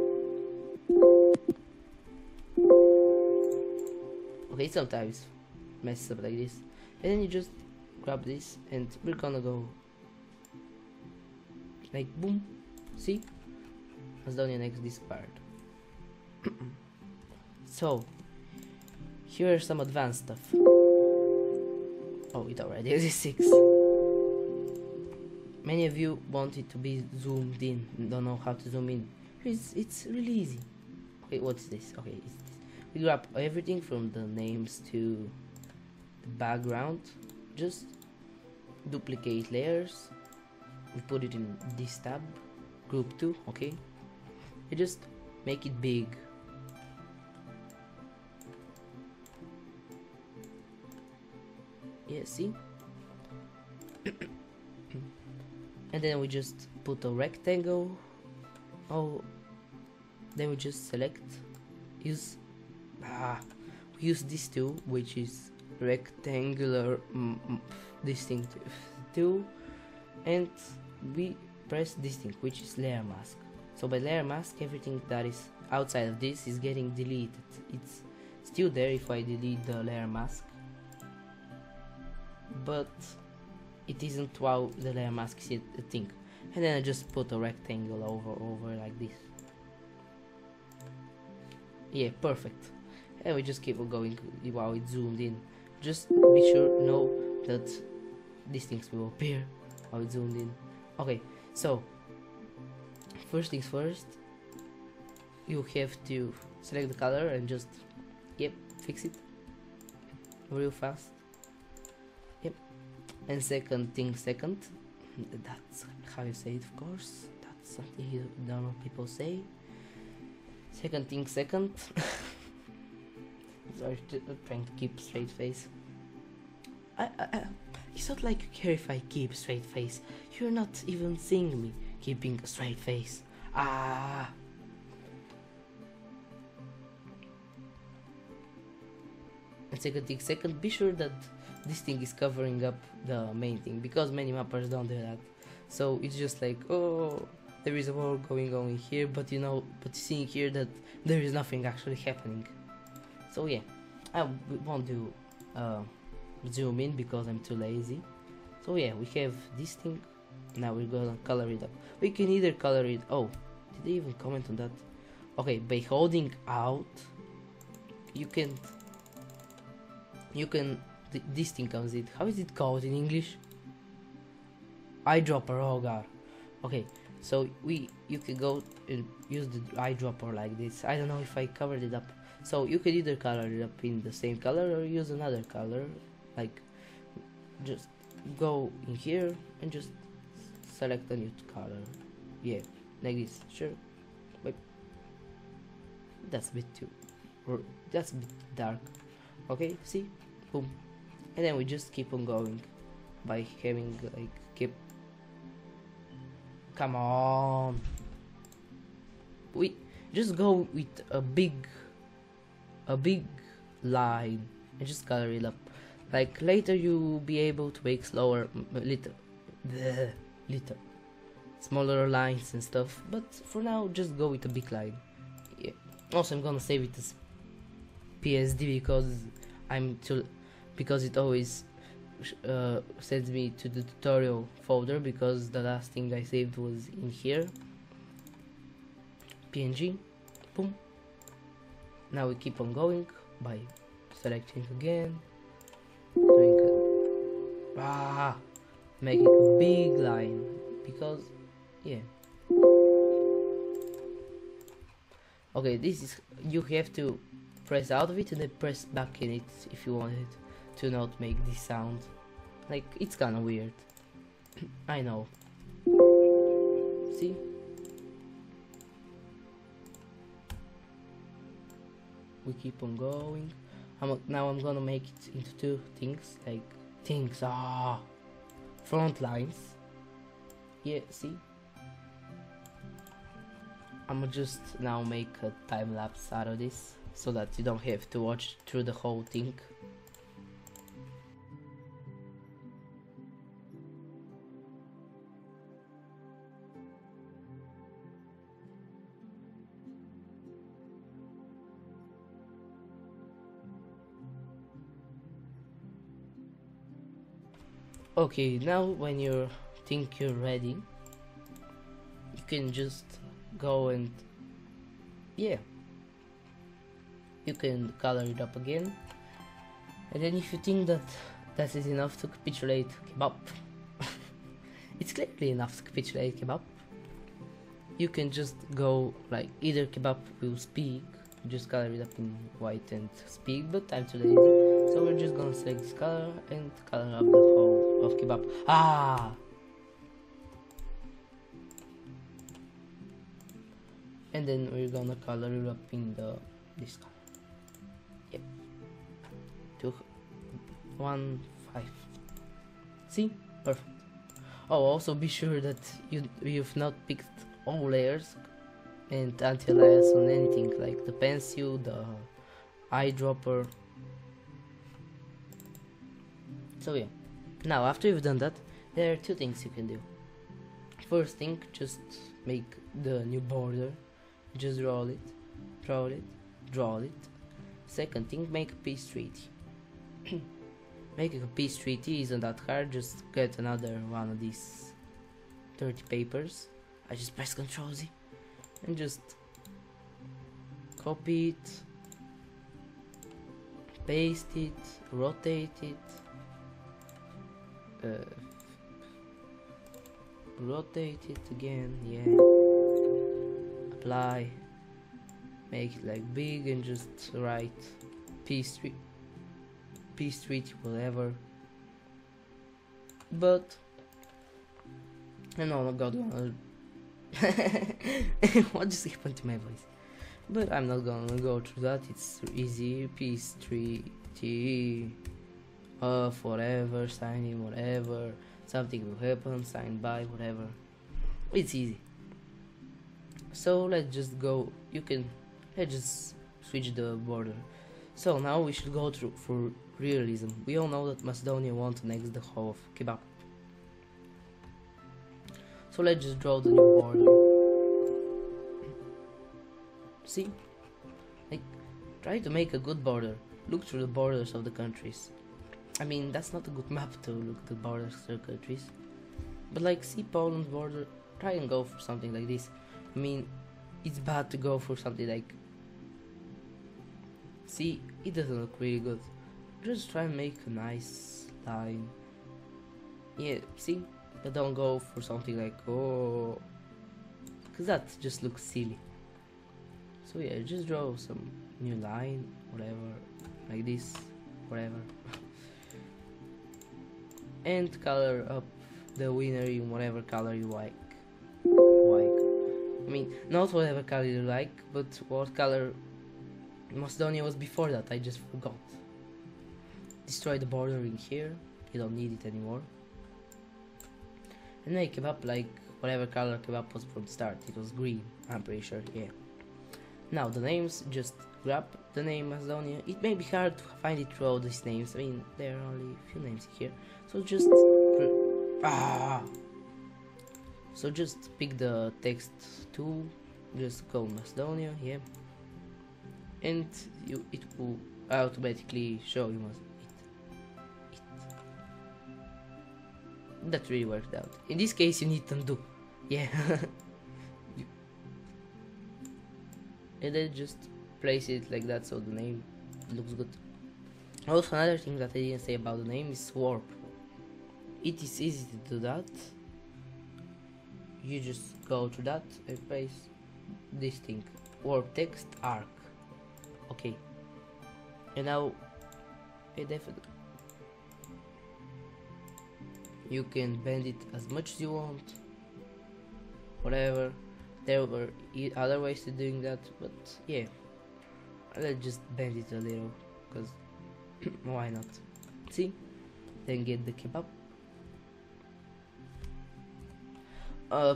Okay, sometimes messes up like this. And then you just grab this and we're gonna go like boom. See? Let's done next this part. So here are some advanced stuff. Oh, it already exists 6. Many of you want it to be zoomed in, don't know how to zoom in. It's really easy. Okay, what's this? Okay, it's this. We grab everything from the names to the background. Just duplicate layers. We put it in this tab, group 2. Okay, you just make it big. Yeah, see? And then we just put a rectangle. Oh, then we just select use this tool, which is rectangular distinctive tool, and we press this thing, which is layer mask. So by layer mask, everything that is outside of this is getting deleted. It's still there if I delete the layer mask, but it isn't while the layer mask is a thing. And then I just put a rectangle over like this. Yeah, perfect. And we just keep on going while it's zoomed in. Just be sure know that these things will appear while it's zoomed in. Okay, so first things first, you have to select the color and just fix it real fast. And second thing second, that's how you say it, of course. That's something you normal people say. Second thing second. Sorry, trying to keep straight face. It's not like you care if I keep straight face. You're not even seeing me keeping a straight face. Ah. And second thing second, be sure that this thing is covering up the main thing, because many mappers don't do that. So it's just like, oh, there is a war going on in here, but seeing here that there is nothing actually happening. So yeah, I won't do zoom in because I'm too lazy. So yeah, we have this thing. Now we're gonna color it up. We can either color it, oh, did they even comment on that? Okay, by holding out, you can this thing comes in. How is it called in English? Eyedropper. Oh god. Okay, so you can go and use the eyedropper like this. I don't know if I covered it up. So you could either color it up in the same color or use another color. Like just go in here and just select a new color. Yeah, like this. Sure. Wait. That's a bit that's a bit dark. Okay, see? Boom. And then we just keep on going by having like come on, we just go with a big line and just color it up. Like later you'll be able to make slower little smaller lines and stuff, but for now just go with a big line. Yeah. Also I'm gonna save it as PSD because it always sends me to the tutorial folder, because the last thing I saved was in here. PNG. Boom. Now we keep on going by selecting again, doing making a big line, because yeah. Okay, this is, you have to press out of it and then press back in it if you want it to not make this sound. Like, it's kinda weird. I know. See? We keep on going. Now I'm gonna make it into two things, like front lines. Yeah, see? I'ma just now make a time lapse out of this, so that you don't have to watch through the whole thing. Okay, now when you think you're ready, you can just go and yeah, you can color it up again, and then if you think that that is enough to capitulate kebab, it's clearly enough to capitulate kebab, you can just go like either kebab will speak, just color it up in white and speak, but I'm too lazy, so we're just gonna select this color and color up the whole of kebab. And then we're gonna color it up in this color. Yep. 2, 1, 5. See? Perfect. Oh, also be sure that you've not picked all layers and anti-alias on anything, like the pencil, the eyedropper. So yeah. Now after you've done that, there are two things you can do. First thing, just make the new border. Just draw it, draw it, draw it. Second thing, make a peace treaty. Making a peace treaty isn't that hard, just get another one of these dirty papers. I just press Ctrl Z and just copy it, paste it, rotate it, rotate it again, yeah. Apply, make it like big and just write peace treaty, whatever. But I know I'm not gonna what just happened to my voice? But I'm not gonna go through that. It's easy. Peace treaty forever, signing whatever, something will happen, signed by whatever. It's easy. So let's just go, let's just switch the border. So now we should go through for realism. We all know that Macedonia wants to annex the whole of kebab. So let's just draw the new border. See? Like, try to make a good border. Look through the borders of the countries. I mean, that's not a good map to look at the borders of the countries. But like, see Poland's border, try and go for something like this. I mean, it's bad to go for something like... See, it doesn't look really good. Just try and make a nice line. Yeah, see? But don't go for something like, oh... Because that just looks silly. So yeah, just draw some new line, whatever, like this, whatever. And color up the winner in whatever color you like. I mean, not whatever color you like, but what color Macedonia was before that, I just forgot. Destroy the border in here, you don't need it anymore. And make kebab like whatever color kebab was from the start, it was green, I'm pretty sure, yeah. Now the names, just grab the name Macedonia. It may be hard to find it through all these names, I mean, there are only a few names here. So just... So just pick the text tool, just go Macedonia, yeah, and it will automatically show you it. That really worked out. In this case you need to undo, yeah. And then just place it like that, so the name looks good. Also, another thing that I didn't say about the name is warp. It is easy to do that. You just go to that and paste this thing, warp text arc. Okay, and now you can bend it as much as you want, whatever. There were other ways to doing that, but yeah, let's just bend it a little, because why not? See, then get the kebab.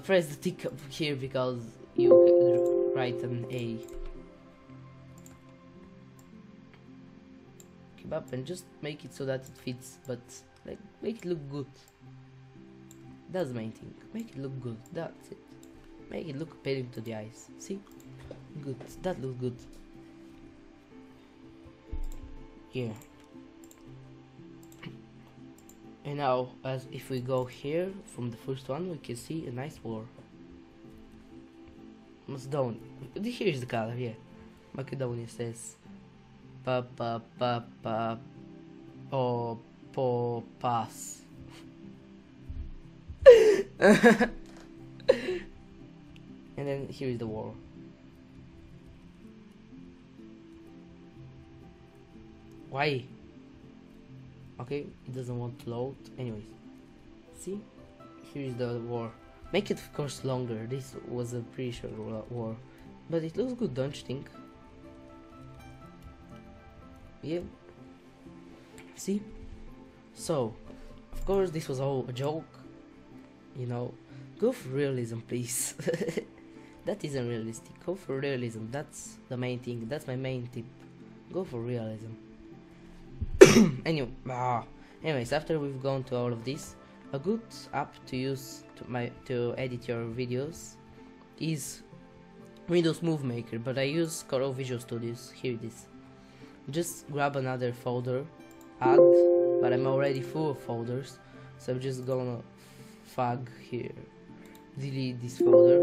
Press the tick up here because you can write an A. Kebab, and just make it so that it fits, but like make it look good. That's the main thing. Make it look good. That's it. Make it look appealing to the eyes. See? Good. That looks good. Yeah. And now, as if we go here from the first one, we can see a nice war. Macedonia. Here is the color. Yeah. Macedonia says. Pa pa pa pa. Oh, po pass. And then here is the war. Why? Okay, it doesn't want to load. Anyways, see, here is the war. Make it, of course, longer. This was a pretty short war, but it looks good, don't you think? Yeah. See? So, of course, this was all a joke. You know, go for realism, please. That isn't realistic. Go for realism. That's the main thing. That's my main tip. Go for realism. Anyways, after we've gone to all of this, a good app to use to edit your videos is Windows Movie Maker, but I use Corel Visual Studios. Here it is. Just grab another folder, add, but I'm already full of folders, so I'm just gonna fag here, delete this folder,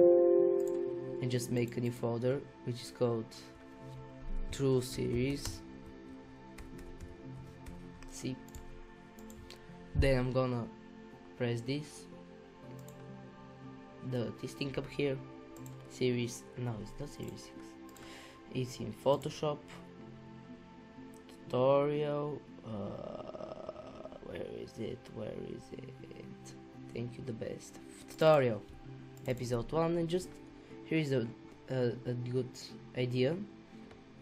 and just make a new folder which is called True Series. See, then I'm gonna press this thing up here, series, no, it's not series 6, it's in Photoshop, tutorial, where is it, thank you, the best, tutorial, episode 1, and just, here is a good idea,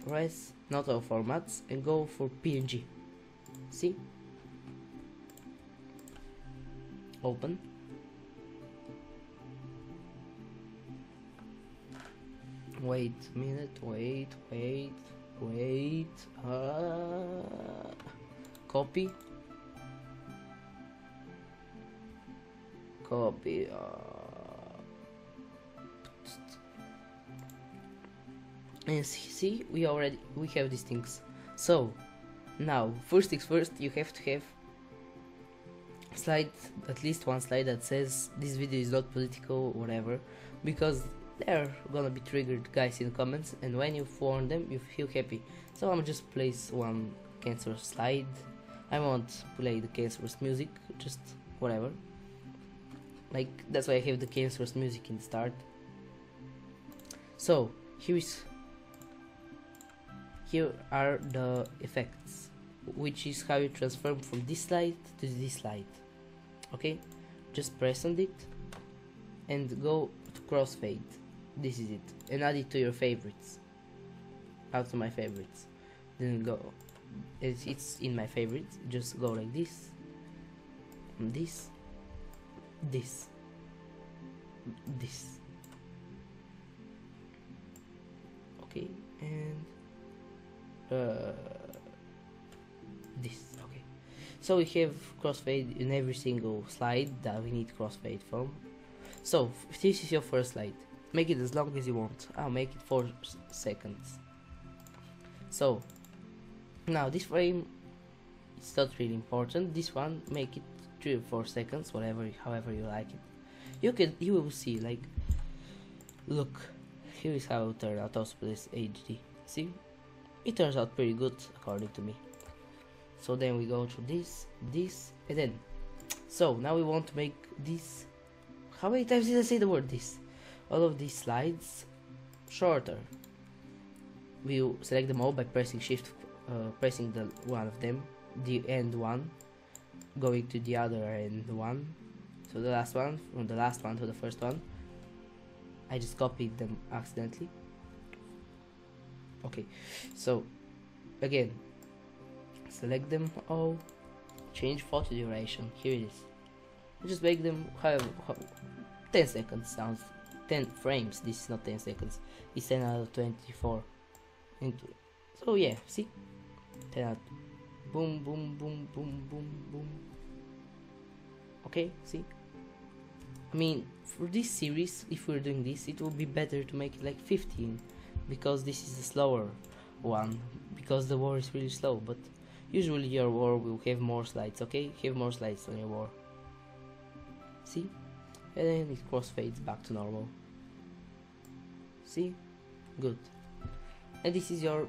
press not all formats and go for PNG, see, open, wait a minute, wait, copy, and see, we have these things. So now, first things first, you have to have slide, at least one slide that says this video is not political or whatever, because they're gonna be triggered guys in the comments, and when you warn them you feel happy. So I'm just place one cancerous slide. I won't play the cancerous music, just whatever, like that's why I have the cancerous music in the start. So here are the effects, which is how you transform from this slide to this slide. Okay, just press on it and go to crossfade. This is it, and add it to your favorites. Add to my favorites, then go, it's in my favorites, just go like this, and this, okay, and this, okay. So we have crossfade in every single slide that we need crossfade from. So this is your first slide. Make it as long as you want. I'll make it 4 seconds. So now this frame, it's not really important. This one, make it 3 or 4 seconds, however you like it. You will see, like, look, here is how it turned out. Also this HD. See, it turns out pretty good according to me. So then we go through this, and then, so now we want to make this, how many times did I say the word this? All of these slides shorter. We select them all by pressing shift, pressing the one of them, the end one, going to the other end one, so the last one, from the last one to the first one. I just copied them accidentally. Okay, so again, select them all, change photo duration, here it is. Just make them 10 seconds sounds, 10 frames, this is not 10 seconds, it's 10 out of 24. So yeah, see? 10 out, boom, boom, boom, boom, boom, boom. Okay, see? I mean, for this series, if we're doing this, it would be better to make it like 15, because this is a slower one, because the war is really slow, but usually your war will have more slides, okay? Have more slides on your war. See? And then it crossfades back to normal. See? Good. And this is your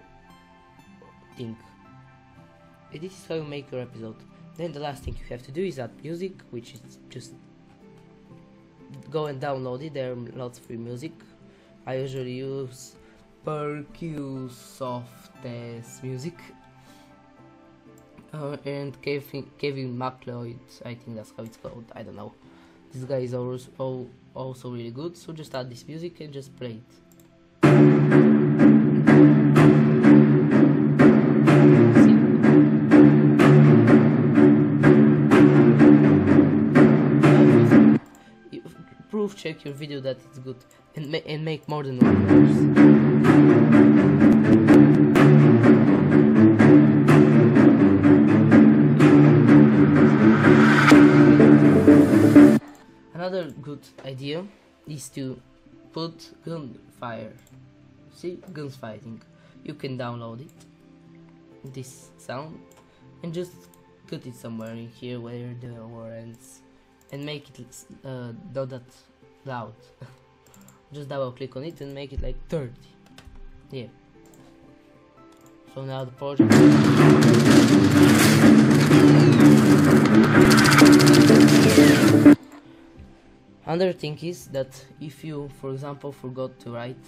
thing. And this is how you make your episode. Then the last thing you have to do is add music, which is just go and download it. There are lots of free music. I usually use Percusoft music. And Kevin MacLeod, I think that's how it's called, I don't know. This guy is also really good, so just add this music and just play it. Proof check your video that it's good, and make more than one verse. Another good idea is to put gunfire. See, guns fighting. You can download it, this sound, and just put it somewhere in here where the war ends, and make it not that loud. Just double click on it and make it like 30. Yeah. So now the project. Another thing is that if you, for example, forgot to write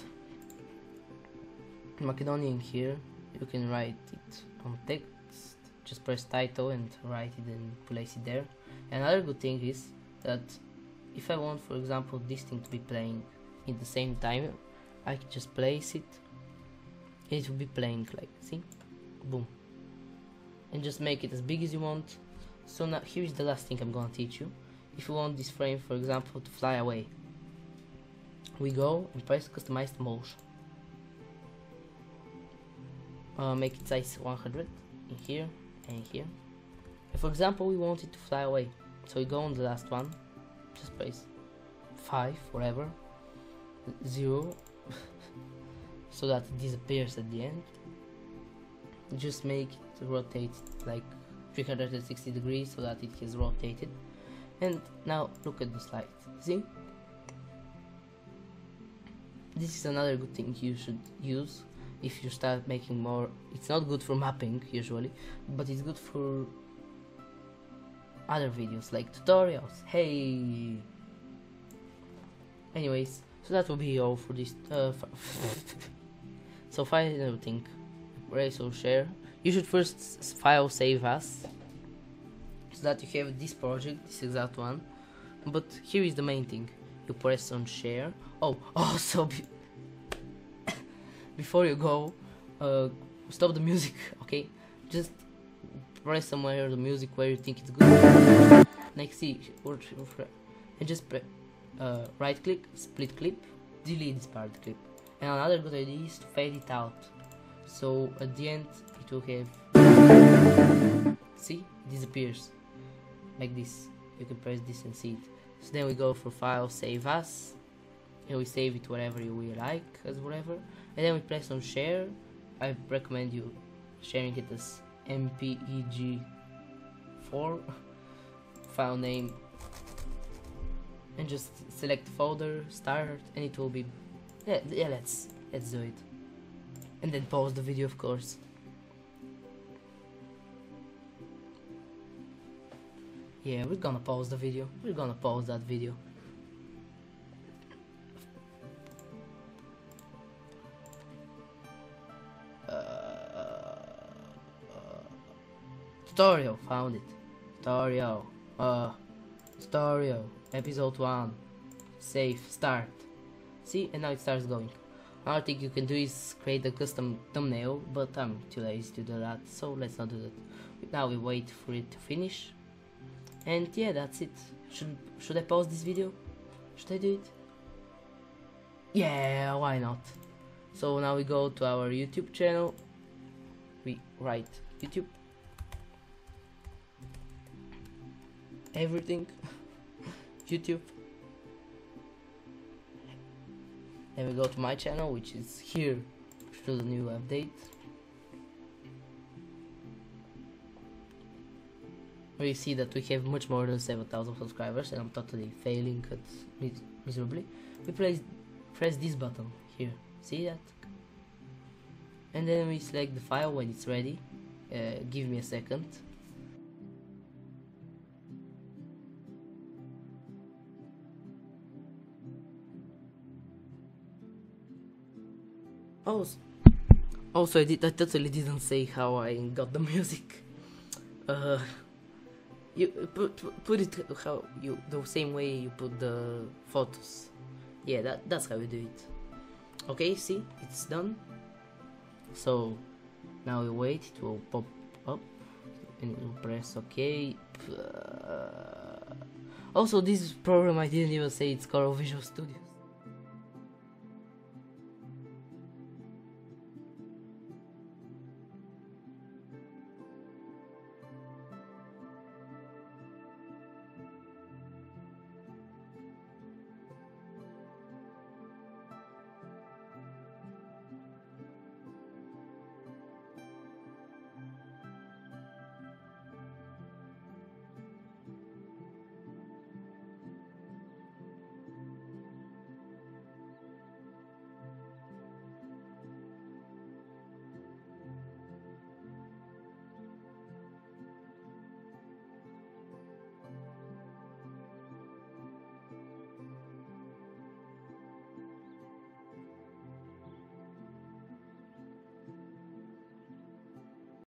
Macedonian here, you can write it on text. Just press title and write it and place it there. Another good thing is that if I want, for example, this thing to be playing in the same time, I can just place it. It will be playing like, see, boom, and just make it as big as you want. So now here is the last thing I'm gonna teach you. If you want this frame, for example, to fly away, we go and press customize the motion. Make it size 100 in here and here. And for example, we want it to fly away, so we go on the last one, just press 5, whatever, 0, so that it disappears at the end. Just make it rotate like 360 degrees so that it is rotated. And now look at the slide, see? This is another good thing you should use if you start making more. It's not good for mapping usually, but it's good for other videos like tutorials. Hey! Anyways, so that will be all for this. So final thing, erase or share. You should first file save as, so that you have this project, this exact one. But here is the main thing. You press on share. Oh, also before you go, stop the music, okay? Just press somewhere the music where you think it's good. Next, see, and just right click, split clip, delete this part of the clip. And another good idea is to fade it out. So at the end, it will have, see, it disappears like this. You can press this and see it. So then we go for file, save as, and we save it wherever we like, as whatever. And then we press on share. I recommend you sharing it as mpeg4 file name, and just select folder, start, and it will be, yeah, let's do it. and then pause the video, of course. Yeah, we're gonna pause the video. We're gonna pause that video. Tutorial, found it. Tutorial, episode 1. Save, start. See, and now it starts going. Another thing you can do is create a custom thumbnail, but I'm too lazy to do that, so let's not do that. Now we wait for it to finish. And yeah, that's it. Should I pause this video? Should I do it? Yeah, why not? So now we go to our YouTube channel. We write YouTube. Everything. YouTube. Then we go to my channel, which is here. Show the new update. Where you see that we have much more than 7,000 subscribers, and I'm totally failing at miserably. We press this button here. See that? And then we select the file when it's ready. Give me a second. Also, I totally didn't say how I got the music. You put it how the same way you put the photos. Yeah, that's how you do it. Okay, see, it's done. So now we wait, it will pop up and we'll press OK. Also, this program I didn't even say it's called Visual Studio.